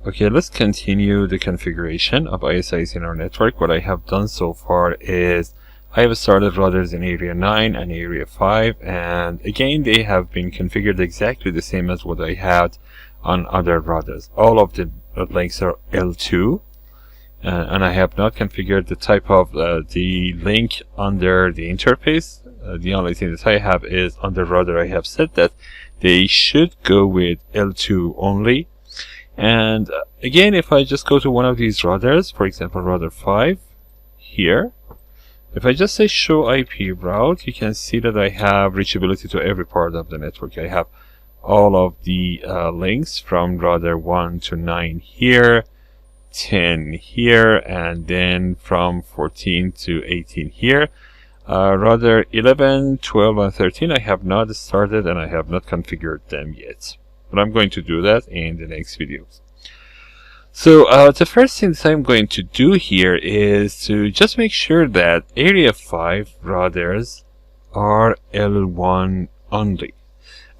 Okay, let's continue the configuration of ISIs in our network. What I have done so far is I have started routers in area 9 and area 5, and again they have been configured exactly the same as what I had on other routers. All of the links are L2, and I have not configured the type of the link under the interface. The only thing that I have is on the router I have said that they should go with L2 only. And again, if I just go to one of these routers, for example router 5 here, if I just say show IP route, you can see that I have reachability to every part of the network. I have all of the links from router 1 to 9 here, 10 here, and then from 14 to 18 here. Router 11, 12, and 13 I have not started and I have not configured them yet. But I'm going to do that in the next videos. So the first thing that I'm going to do here is to just make sure that area 5 routers are L1 only.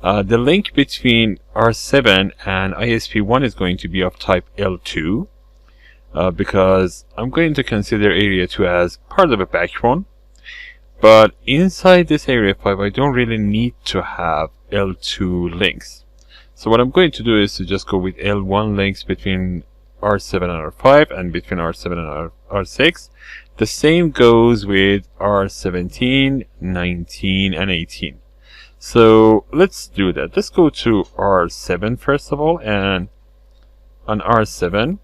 The link between R7 and ISP1 is going to be of type L2 because I'm going to consider area 2 as part of a backbone. But inside this area 5 I don't really need to have L2 links. So what I'm going to do is to just go with L1 links between R7 and R5 and between R7 and R6. The same goes with R17, 19, and 18. So let's do that. Let's go to R7 first of all, and on R7,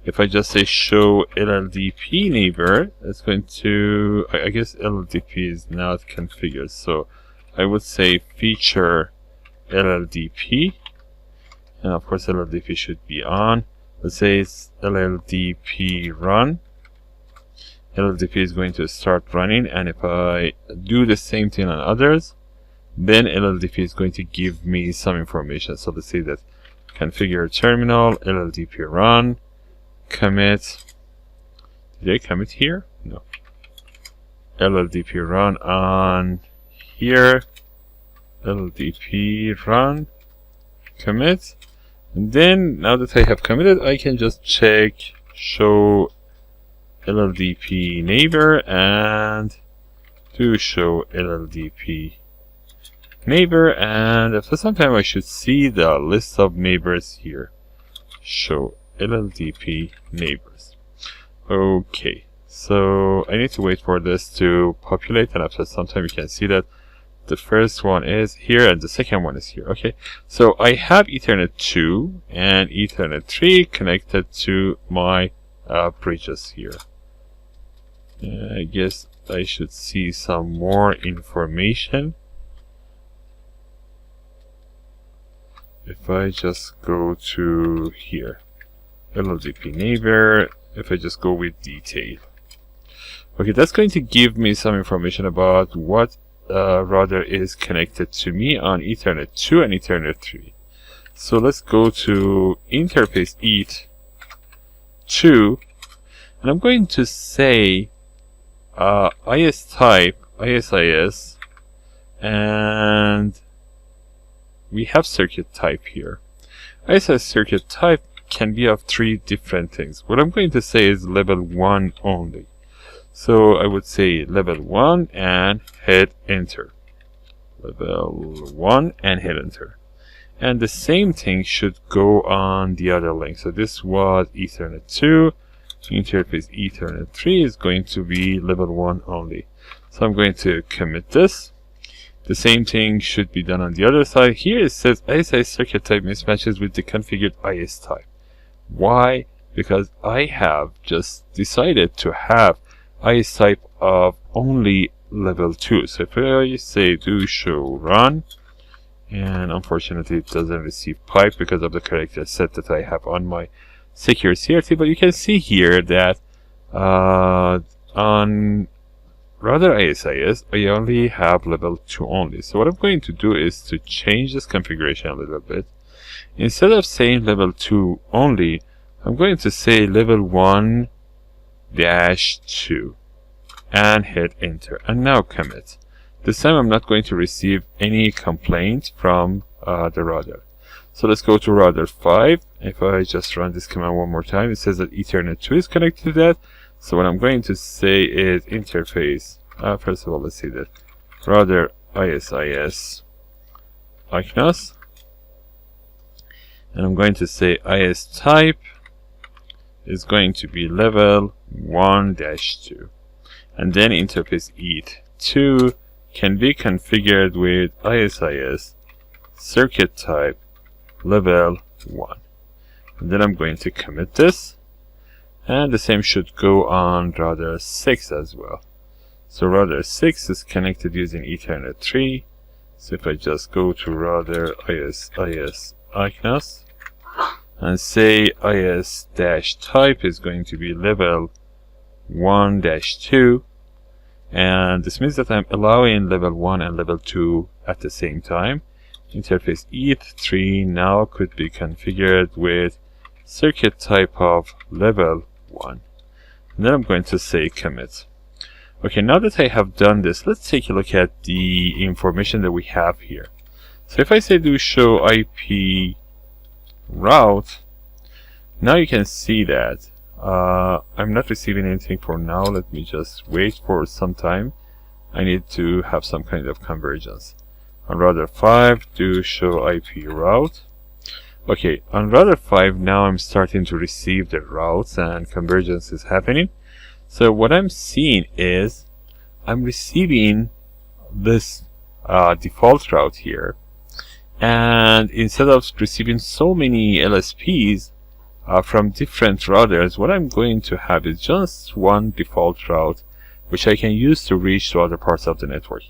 if I just say show LLDP neighbor, it's going to, I guess LLDP is not configured, so I would say feature LLDP, and of course LLDP should be on. Let's say it's LLDP run. LLDP is going to start running, and if I do the same thing on others, then LLDP is going to give me some information. So let's say that configure terminal LLDP run commit. Did I commit here? No. LLDP run on here. LLDP run commit, and then now that I have committed I can just check show LLDP neighbor and do show LLDP neighbor, and after some time I should see the list of neighbors here. Show LLDP neighbors. Okay, so I need to wait for this to populate, and after some time you can see that the first one is here and the second one is here. Okay, so I have Ethernet 2 and Ethernet 3 connected to my bridges here. I guess I should see some more information. If I just go to here, LLDP neighbor, if I just go with detail. Okay, that's going to give me some information about what router is connected to me on Ethernet 2 and Ethernet 3. So let's go to interface ETH 2, and I'm going to say IS type, ISIS, and we have circuit type here. ISIS circuit type can be of 3 different things. What I'm going to say is level 1 only. So I would say level 1 and hit enter. Level 1 and hit enter. And the same thing should go on the other link. So this was Ethernet 2. Interface Ethernet 3 is going to be level 1 only. So I'm going to commit this. The same thing should be done on the other side. Here it says ISI circuit type mismatches with the configured IS type. Why? Because I have just decided to have IS type of only level 2. So if I say do show run, and unfortunately it doesn't receive pipe because of the character set that I have on my secure CRT, but you can see here that on router ISIS I only have level 2 only. So what I'm going to do is to change this configuration a little bit. Instead of saying level 2 only, I'm going to say level 1-2 and hit enter, and now commit. This time I'm not going to receive any complaint from the router. So let's go to router 5. If I just run this command one more time, it says that Ethernet 2 is connected to that. So what I'm going to say is interface. First of all, let's see that router ISIS OcNOS. And I'm going to say IS type is going to be level 1-2. And then interface ETH2 can be configured with ISIS circuit type level 1. And then I'm going to commit this. And the same should go on router 6 as well. So router 6 is connected using Ethernet 3. So if I just go to router ISIS OcNOS and say IS-type is going to be level 1-2, and this means that I'm allowing level 1 and level 2 at the same time. Interface ETH3 now could be configured with circuit type of level 1. And then I'm going to say commit. Okay, now that I have done this, let's take a look at the information that we have here. So if I say do show IP route, now you can see that I'm not receiving anything for now. Let me just wait for some time. I need to have some kind of convergence. On router 5, do show IP route. Okay, on router 5 now I'm starting to receive the routes and convergence is happening. So what I'm seeing is I'm receiving this default route here, and instead of receiving so many LSPs from different routers, what I'm going to have is just one default route which I can use to reach to other parts of the network.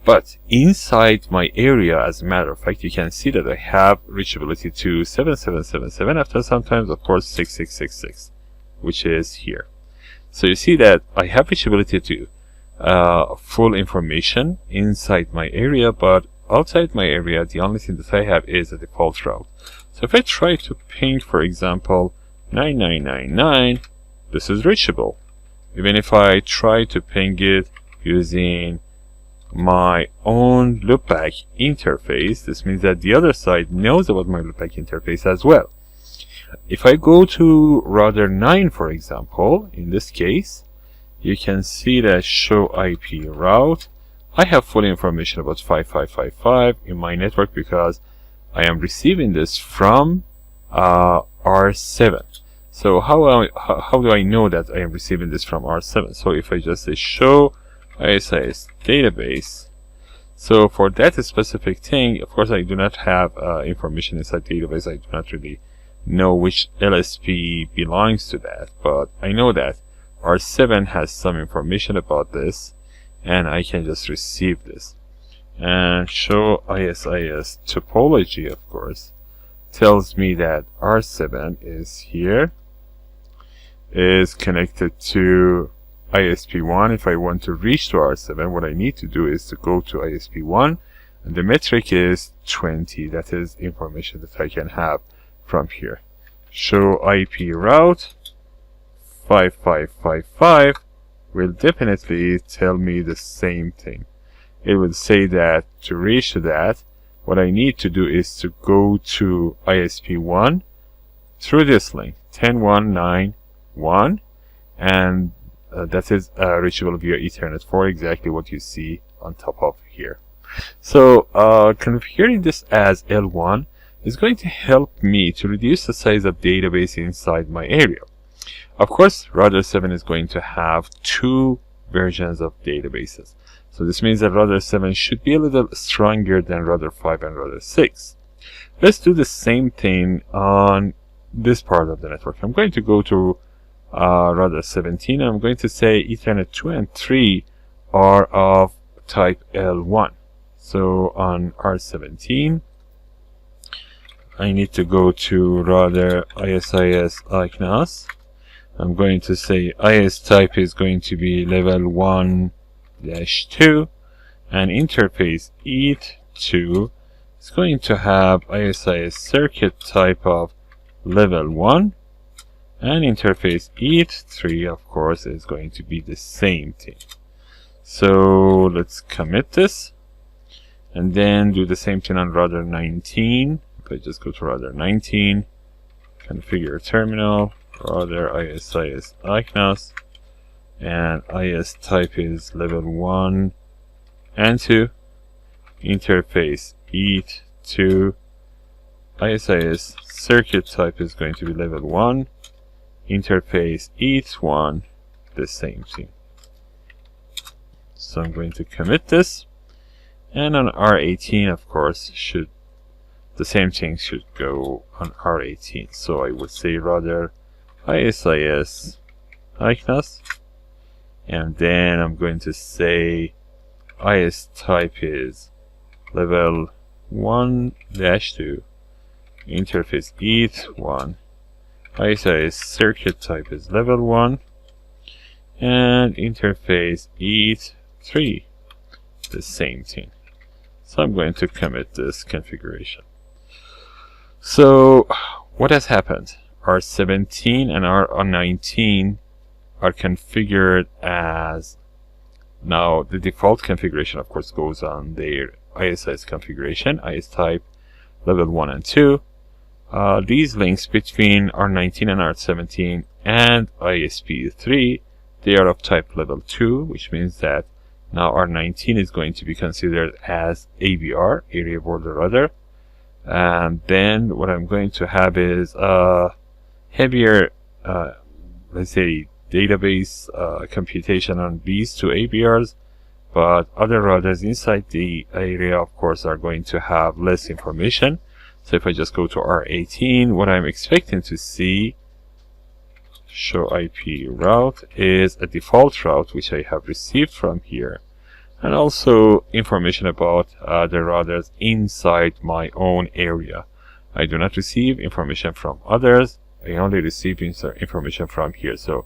But inside my area, as a matter of fact, you can see that I have reachability to 7777, after sometimes of course 6666, which is here. So you see that I have reachability to full information inside my area, but outside my area the only thing that I have is a default route. So if I try to ping, for example, 9999, this is reachable. Even if I try to ping it using my own loopback interface, this means that the other side knows about my loopback interface as well. If I go to router 9, for example, in this case, you can see that show IP route. I have full information about 5555 in my network because I am receiving this from R7. So how do I know that I am receiving this from R7? So if I just say show ISIS database, so for that specific thing, of course I do not have information inside database. I do not really know which LSP belongs to that, but I know that R7 has some information about this, and I can just receive this. And show ISIS topology, of course, tells me that R7 is here, is connected to ISP1. If I want to reach to R7, what I need to do is to go to ISP1, and the metric is 20. That is information that I can have from here. Show IP route 5555 will definitely tell me the same thing. It will say that to reach to that, what I need to do is to go to ISP1 through this link 10191, and that is reachable via Ethernet 4, exactly what you see on top of here. So configuring this as L1 is going to help me to reduce the size of database inside my area. Of course, router 7 is going to have 2 versions of databases. So this means that router 7 should be a little stronger than router 5 and router 6. Let's do the same thing on this part of the network. I'm going to go to router 17, and I'm going to say Ethernet 2 and 3 are of type L1. So on R17, I need to go to router ISIS OcNOS. I'm going to say IS type is going to be level 1-2, and interface ETH2 is going to have ISIS circuit type of level 1, and interface ETH3, of course, is going to be the same thing. So let's commit this, and then do the same thing on router 19. If I just go to router 19, configure terminal, router ISIS OcNOS, and IS type is level 1 and 2, interface EAT 2, ISIS circuit type is going to be level 1, interface EAT 1, the same thing. So I'm going to commit this, and on R18 of course the same thing should go on R18. So I would say rather ISIS OcNOS, and then I'm going to say IS type is level 1-2, interface EAT 1, ISIS circuit type is level 1, and interface EAT 3, the same thing. So I'm going to commit this configuration. So what has happened? R17 and R19 are configured as, now the default configuration of course goes on their ISIS configuration, IS type level 1 and 2. These links between R19 and R17 and ISP3, they are of type level 2, which means that now R19 is going to be considered as ABR, area border router. And then what I'm going to have is a heavier, let's say, database computation on these two ABRs, but other routers inside the area of course are going to have less information. So if I just go to R18, what I'm expecting to see, show IP route, is a default route which I have received from here, and also information about the routers inside my own area. I do not receive information from others, I only receive information from here. So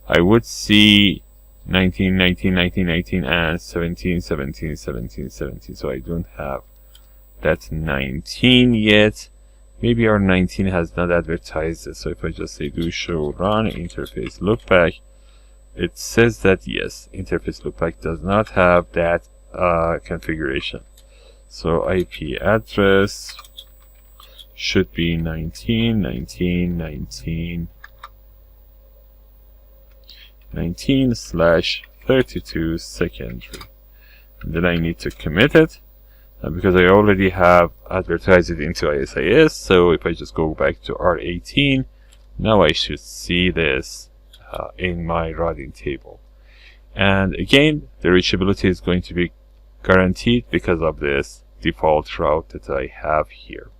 I would see 19, 19, 19, 19, and 17, 17, 17, 17. So I don't have that 19 yet. Maybe our 19 has not advertised it. So if I just say do show run interface loopback, it says that yes, interface loopback does not have that configuration. So IP address should be 19, 19, 19, 19/32 secondary. And then I need to commit it because I already have advertised it into ISIS. So if I just go back to R18, now I should see this in my routing table. And again, the reachability is going to be guaranteed because of this default route that I have here.